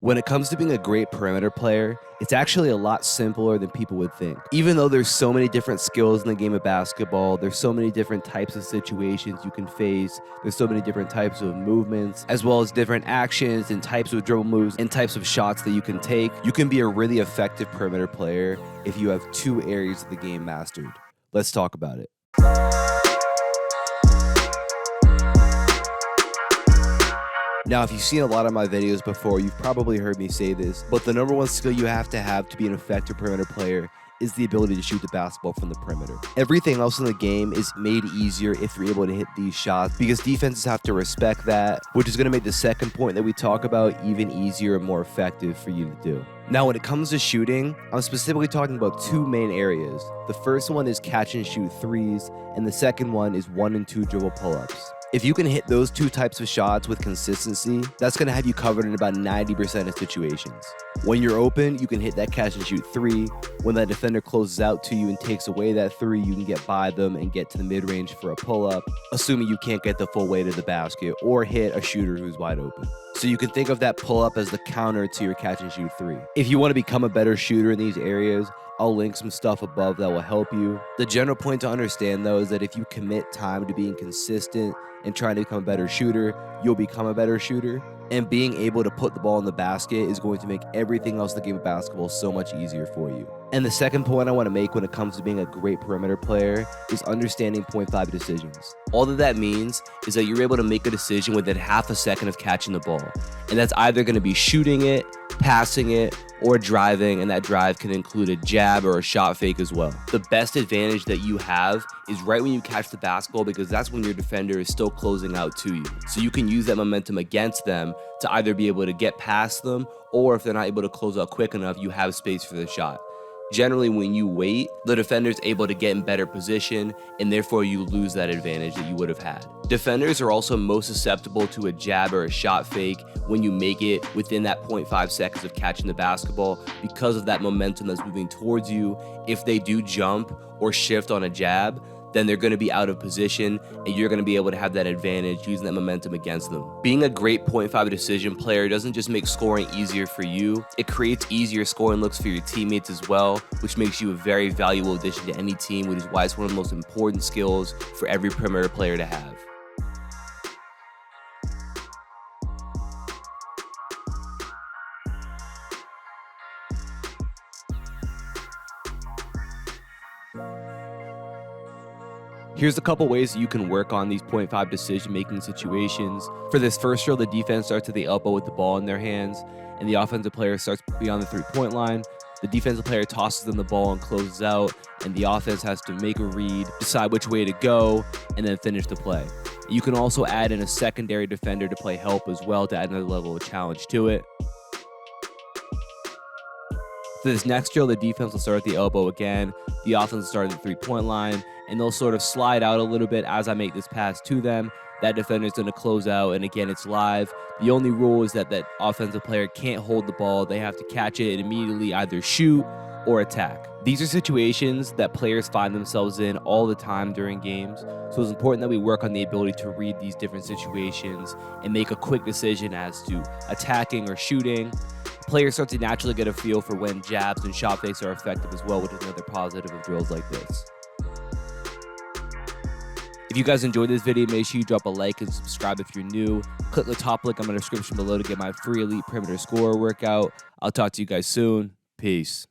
When it comes to being a great perimeter player, it's actually a lot simpler than people would think. Even though there's so many different skills in the game of basketball, there's so many different types of situations you can face, there's so many different types of movements, as well as different actions and types of dribble moves and types of shots that you can take, you can be a really effective perimeter player if you have two areas of the game mastered. Let's talk about it. Now, if you've seen a lot of my videos before, you've probably heard me say this, but the number one skill you have to be an effective perimeter player is the ability to shoot the basketball from the perimeter. Everything else in the game is made easier if you're able to hit these shots because defenses have to respect that, which is going to make the second point that we talk about even easier and more effective for you to do. Now, when it comes to shooting, I'm specifically talking about two main areas. The first one is catch and shoot threes, and the second one is 1 and 2 dribble pull-ups. If you can hit those two types of shots with consistency, that's going to have you covered in about 90% of situations. When you're open, you can hit that catch and shoot three. When that defender closes out to you and takes away that three, you can get by them and get to the mid-range for a pull-up, assuming you can't get the full weight of the basket or hit a shooter who's wide open. So you can think of that pull-up as the counter to your catch and shoot three. If you want to become a better shooter in these areas, I'll link some stuff above that will help you. The general point to understand, though, is that if you commit time to being consistent and trying to become a better shooter, you'll become a better shooter. And being able to put the ball in the basket is going to make everything else in the game of basketball so much easier for you. And the second point I want to make when it comes to being a great perimeter player is understanding 0.5 decisions. All that means is that you're able to make a decision within half a second of catching the ball. And that's either going to be shooting it, passing it, or driving, and that drive can include a jab or a shot fake as well. The best advantage that you have is right when you catch the basketball because that's when your defender is still closing out to you. So you can use that momentum against them to either be able to get past them, or if they're not able to close out quick enough, you have space for the shot. Generally, when you wait, the defender's able to get in better position, and therefore you lose that advantage that you would have had. Defenders are also most susceptible to a jab or a shot fake when you make it within that 0.5 seconds of catching the basketball because of that momentum that's moving towards you. If they do jump or shift on a jab, then they're going to be out of position and you're going to be able to have that advantage using that momentum against them. Being a great 0.5 decision player doesn't just make scoring easier for you, it creates easier scoring looks for your teammates as well, which makes you a very valuable addition to any team, which is why it's one of the most important skills for every perimeter player to have. Here's a couple ways that you can work on these 0.5 decision-making situations. For this first drill, the defense starts at the elbow with the ball in their hands, and the offensive player starts beyond the three-point line. The defensive player tosses them the ball and closes out, and the offense has to make a read, decide which way to go, and then finish the play. You can also add in a secondary defender to play help as well to add another level of challenge to it. For this next drill, the defense will start at the elbow again, the offense will start at the three-point line, and they'll sort of slide out a little bit as I make this pass to them. That defender is going to close out, and again, it's live. The only rule is that offensive player can't hold the ball. They have to catch it and immediately either shoot or attack. These are situations that players find themselves in all the time during games, so it's important that we work on the ability to read these different situations and make a quick decision as to attacking or shooting. Players start to naturally get a feel for when jabs and shot fakes are effective as well, which is another positive of drills like this. If you guys enjoyed this video, make sure you drop a like and subscribe if you're new. Click the top link in my description below to get my free Elite Perimeter Scorer workout. I'll talk to you guys soon. Peace.